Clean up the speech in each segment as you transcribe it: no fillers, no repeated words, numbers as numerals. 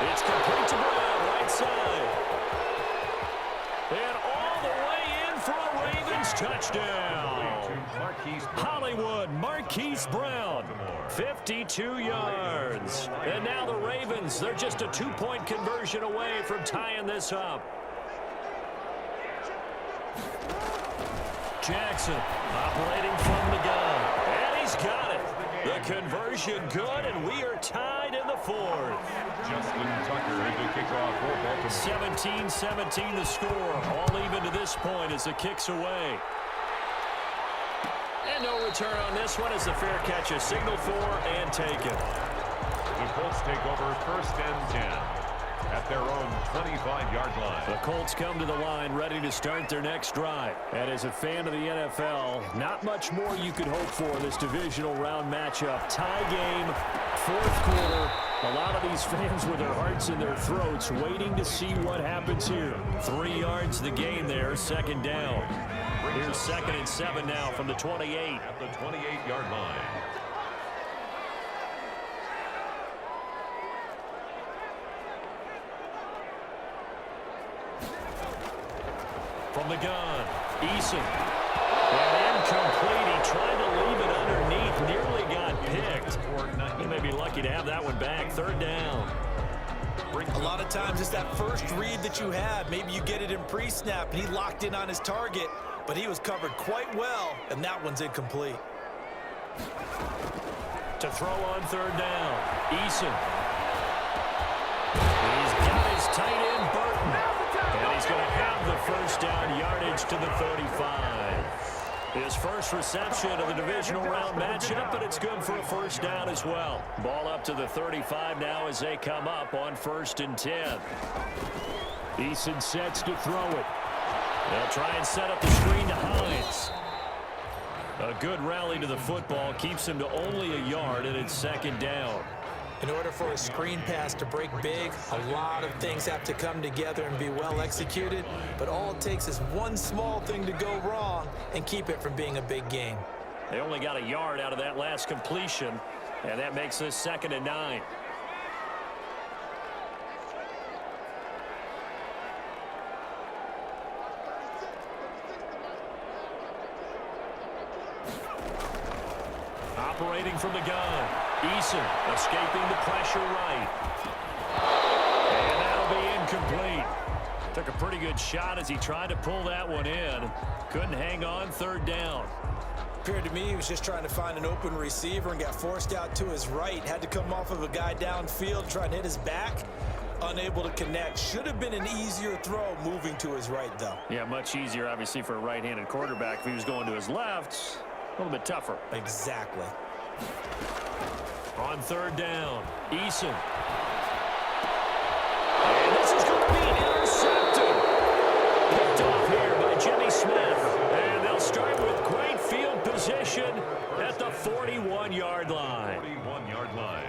It's complete to Brown, right side. And all the way in for a Ravens touchdown. Hollywood Marquise Brown, 52 yards. And now the Ravens, they're just a 2-point conversion away from tying this up. Jackson operating from the gun. And he's got it. The conversion good, and we are tied in the fourth. Justin Tucker is the kickoff for Baltimore. 17-17 the score. All even to this point as the kick's away. And no return on this one as the fair catch is signaled for and taken. The Colts take over 1st and 10 at their own 25-yard line. The Colts come to the line ready to start their next drive. And as a fan of the NFL, not much more you could hope for in this divisional round matchup. Tie game, 4th quarter. A lot of these fans with their hearts in their throats waiting to see what happens here. 3 yards the game there, 2nd down. Here's 2nd and 7 now from the 28. At the 28-yard line. From the gun, Eason. And incomplete. He tried to leave it underneath. Nearly got picked. He may be lucky to have that one back. 3rd down. A lot of times it's that first read that you have. Maybe you get it in pre-snap, and he locked in on his target, but he was covered quite well, and that one's incomplete. To throw on 3rd down, Eason. He's got his tight end, Burton. And he's going to have the 1st down yardage to the 35. His first reception of the divisional round matchup, but it's good for a 1st down as well. Ball up to the 35 now as they come up on 1st and 10. Eason sets to throw it. They'll try and set up the screen to Hines. A good rally to the football keeps him to only a yard, and it's 2nd down. In order for a screen pass to break big, a lot of things have to come together and be well executed, but all it takes is one small thing to go wrong and keep it from being a big game. They only got a yard out of that last completion, and that makes this 2nd and 9. Operating from the gun, Eason escaping the pressure right. And that'll be incomplete. Took a pretty good shot as he tried to pull that one in. Couldn't hang on. 3rd down. Appeared to me he was just trying to find an open receiver and got forced out to his right. Had to come off of a guy downfield, try and hit his back. Unable to connect. Should have been an easier throw moving to his right, though. Yeah, much easier, obviously, for a right-handed quarterback. If he was going to his left, a little bit tougher. Exactly. On 3rd down, Eason. And this is going to be intercepted. Picked off here by Jimmy Smith. And they'll start with great field position at the 41-yard line. 41-yard line.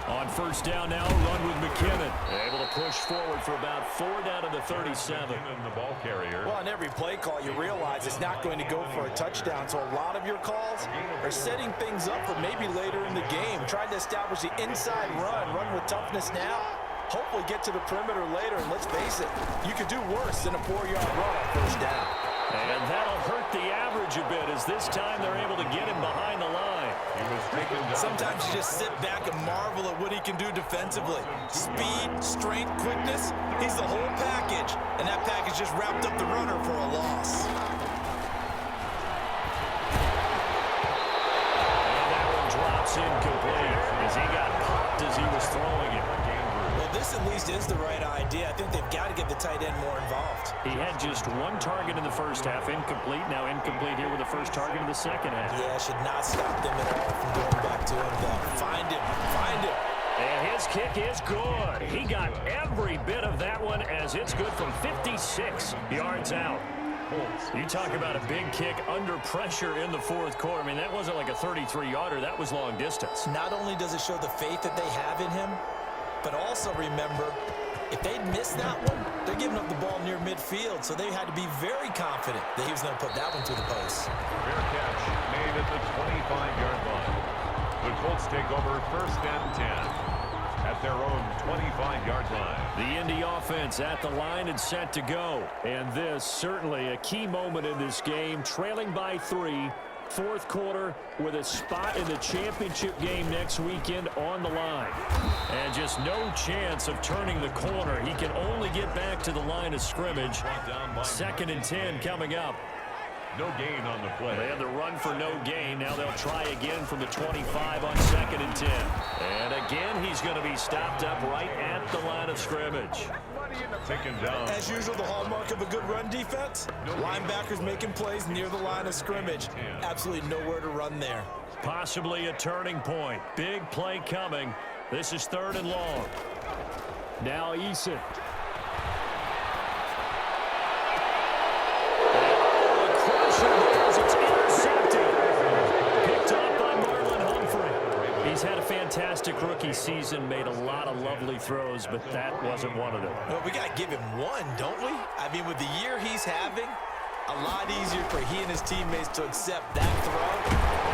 On 1st down now, run with McKinnon. Able to push forward for about 4 down to the 37. And the ball carrier. Well, on every play call, you realize it's not going to go for a touchdown. So a lot of your calls are setting things up for maybe later in the game. Trying to establish the inside run with toughness now. Hopefully get to the perimeter later. And let's face it, you could do worse than a 4-yard run on 1st down. And that'll hurt the average a bit as this time they're able to get him behind the line. He was taken down. Sometimes you just sit back and marvel at what he can do defensively. Speed, strength, quickness, he's the whole package. And that package just wrapped up the runner for a loss. And that one drops incomplete as he got popped as he was throwing it. Well, this at least is the right idea. I think they've got to get the tight end more involved. He had just 1 target in the first half, incomplete. Now incomplete here with the first target in the second half. Yeah, should not stop them at all from going back to him, though. Find him. Find him. And his kick is good. He got every bit of that one as it's good from 56 yards out. You talk about a big kick under pressure in the 4th quarter. I mean, that wasn't like a 33-yarder. That was long distance. Not only does it show the faith that they have in him, but also remember, If they'd missed that one, they're giving up the ball near midfield, so they had to be very confident that he was going to put that one through the post. Fair catch made at the 25-yard line. The Colts take over first and 10 at their own 25-yard line. The Indy offense at the line and set to go. And this certainly a key moment in this game, trailing by 3. Fourth quarter with a spot in the championship game next weekend on the line. And just no chance of turning the corner. He can only get back to the line of scrimmage. Second and 10 coming up. No gain on the play. They had the run for no gain. Now they'll try again from the 25 on second and 10. And again, he's going to be stopped up right at the line of scrimmage. Taken down. As usual, the hallmark of a good run defense, linebackers making plays near the line of scrimmage. Absolutely nowhere to run there. Possibly a turning point. Big play coming. This is third and long. Now Eason. It's intercepted. Picked up by Marlon Humphrey. He's had a fantastic rookie season, made a lot of lovely throws, but that wasn't one of them. Well, we got to give him one, don't we? I mean, with the year he's having, a lot easier for he and his teammates to accept that throw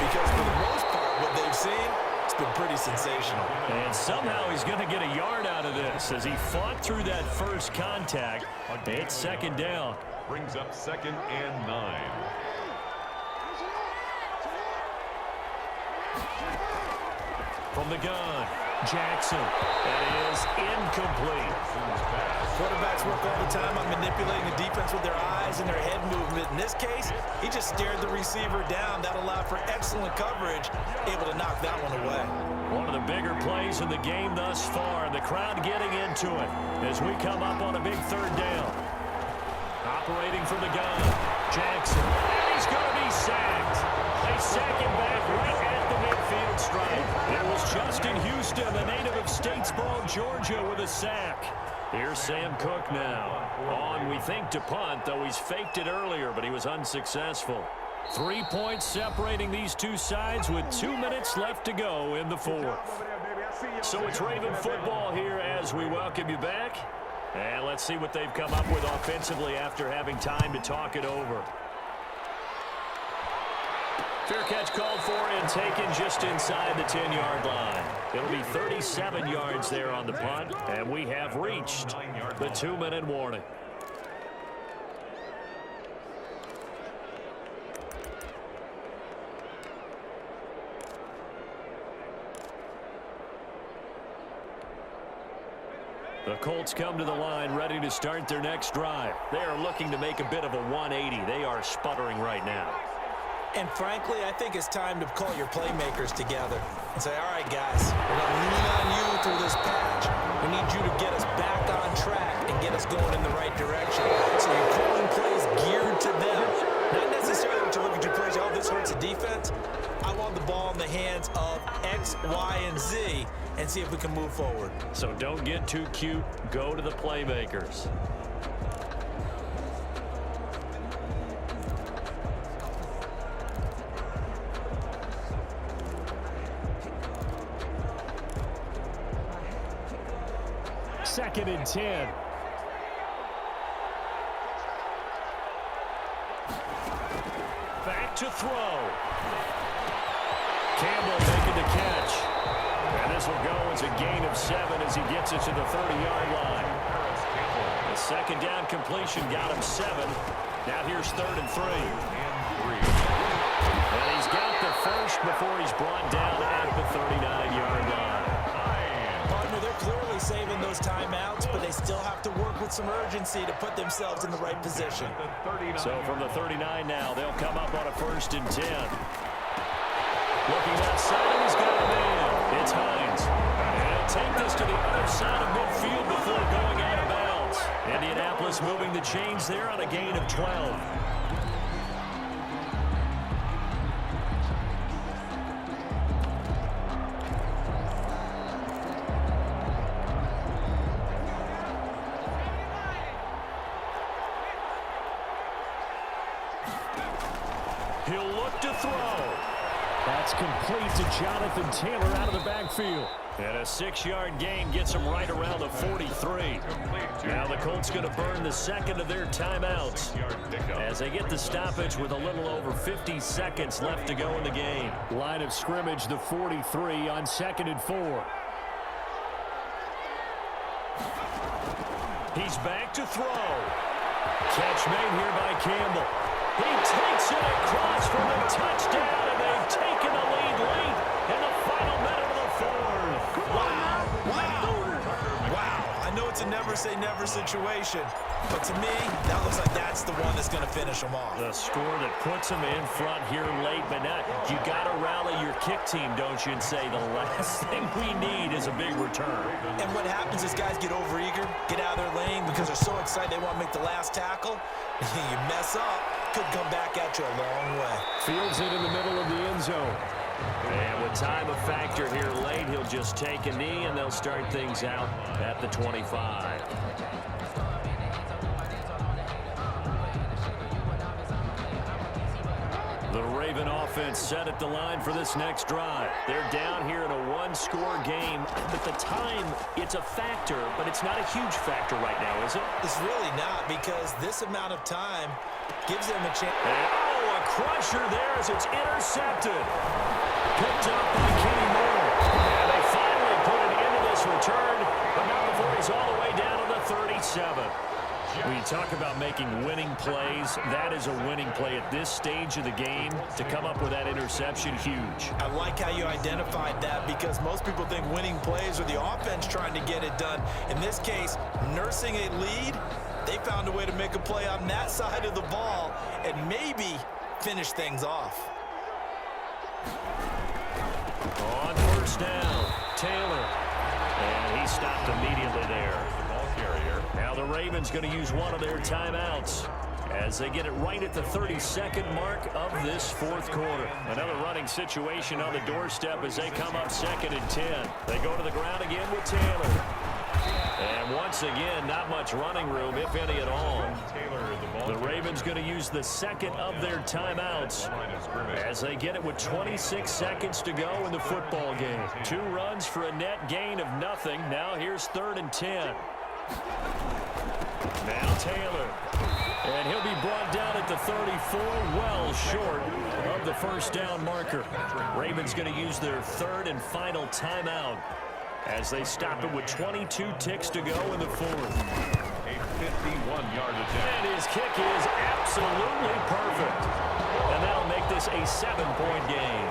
because for the most part, what they've seen, it's been pretty sensational. And somehow he's going to get a yard out of this as he fought through that first contact. It's second down. Brings up second and 9. From the gun, Jackson. That is incomplete. Quarterbacks work all the time on manipulating the defense with their eyes and their head movement. In this case, he just stared the receiver down. That allowed for excellent coverage, able to knock that one away. One of the bigger plays in the game thus far. The crowd getting into it as we come up on a big third down. Operating from the gun, Jackson. And he's going to be sacked. They sack him back right at the midfield stripe. It was Justin Houston, the native of Statesboro, Georgia, with a sack. Here's Sam Cook now. On, we think, to punt, though he's faked it earlier, but he was unsuccessful. 3 points separating these two sides with 2 minutes left to go in the fourth. So it's Raven football here as we welcome you back. And let's see what they've come up with offensively after having time to talk it over. Fair catch called for and taken just inside the 10-yard line. It'll be 37 yards there on the punt, and we have reached the 2-minute warning. The Colts come to the line ready to start their next drive. They are looking to make a bit of a 180. They are sputtering right now. And frankly, I think it's time to call your playmakers together and say, all right, guys, we're going to lean on you through this patch. We need you to get us back on track and get us going in the right direction. So you're calling plays geared to them. Not necessarily to look at your plays, oh, this hurts the defense. I want the ball in the hands of X, Y, and Z and see if we can move forward. So don't get too cute. Go to the playmakers. Second and 10. Back to throw. Campbell making the catch. And this will go as a gain of 7 as he gets it to the 30-yard line. The second down completion got him 7. Now here's third and 3. And he's got the first before he's brought down at the 39-yard line. Partner, they're clearly saving those timeouts, but they still have to work with some urgency to put themselves in the right position. So from the 39 now, they'll come up on a first and 10. Looking outside, he's got a man. It's Hines. And he'll take this to the other side of midfield before going out of bounds. Indianapolis moving the chains there on a gain of 12. He'll look to throw. That's complete to Jonathan Taylor out of the backfield. And a 6-yard gain gets them right around the 43. Now the Colts going to burn the second of their timeouts as they get the stoppage with a little over 50 seconds left to go in the game. Line of scrimmage, the 43 on 2nd and 4. He's back to throw. Catch made here by Campbell. He takes it across for the touchdown, and they've taken the lead late in the final minute of the fourth. Wow. I know it's a never-say-never situation, but to me, that looks like that's the one that's going to finish them off. The score that puts them in front here late, but now you got to rally your kick team, don't you, and say the last thing we need is a big return. And what happens is guys get overeager, get out of their lane because they're so excited they want to make the last tackle. You mess up, could come back at you a long way. Fields it in the middle of the end zone. And with time a factor here late, he'll just take a knee, and they'll start things out at the 25. The Raven offense set at the line for this next drive. They're down here in a one-score game. But the time, it's a factor, but it's not a huge factor right now, is it? It's really not, because this amount of time gives them a chance. Oh, a crusher there as it's intercepted. Picked up by Kenny Moore. And they finally put an end to this return, but not before he's all the way down to the 37. When you talk about making winning plays, that is a winning play at this stage of the game. To come up with that interception, huge. I like how you identified that, because most people think winning plays are the offense trying to get it done. In this case, nursing a lead, they found a way to make a play on that side of the ball and maybe finish things off. On first down, Taylor. And he stopped immediately there. Now the Ravens going to use one of their timeouts as they get it right at the 32nd mark of this fourth quarter. Another running situation on the doorstep as they come up 2nd and 10. They go to the ground again with Taylor. And once again, not much running room, if any at all. The Ravens going to use the second of their timeouts as they get it with 26 seconds to go in the football game. 2 runs for a net gain of nothing. Now here's 3rd and 10. Now Taylor. And he'll be brought down at the 34, well short of the first down marker. Ravens going to use their 3rd and final timeout as they stop it with 22 ticks to go in the fourth. A 51-yard attempt. And his kick is absolutely perfect. And that'll make this a 7-point game.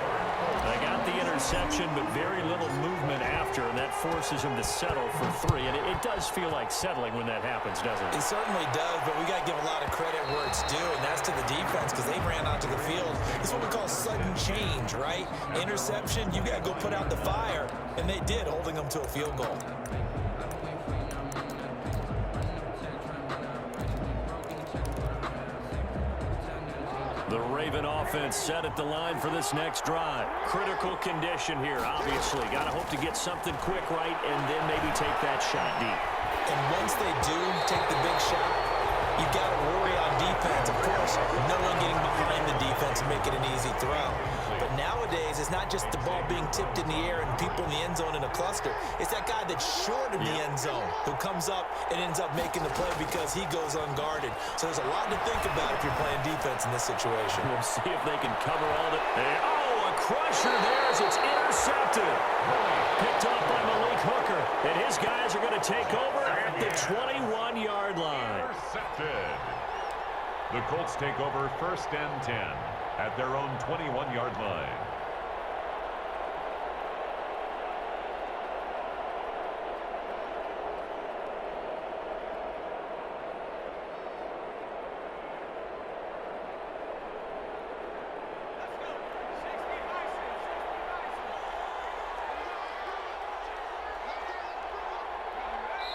They got the interception, but very little movement after, and that forces him to settle for 3. And it does feel like settling when that happens, doesn't it? It certainly does, but we got to give a lot of credit where it's due, and that's to the defense, because they ran onto the field. It's what we call sudden change, right? Interception, you got to go put out the fire, and they did, holding them to a field goal. The Raven offense set at the line for this next drive. Critical condition here, obviously. Got to hope to get something quick right and then maybe take that shot deep. And once they do take the big shot, you got to worry on defense. Of course, no one getting behind the defense and make it an easy throw. But nowadays, it's not just the ball being tipped in the air and people in the end zone in a cluster. It's that guy that's short of the end zone who comes up and ends up making the play because he goes unguarded. So there's a lot to think about if you're playing defense in this situation. We'll see if they can cover all the... Oh, a crusher there as it's intercepted. Picked off by Malik Hooker. And his guys are going to take over at the 21-yard line. Intercepted. The Colts take over 1st and 10 at their own 21-yard line.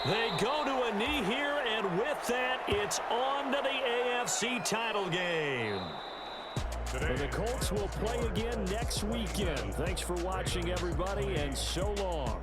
They go to a knee here, and with that, it's on to the AFC title game. The Colts will play again next weekend. Thanks for watching, everybody, and so long.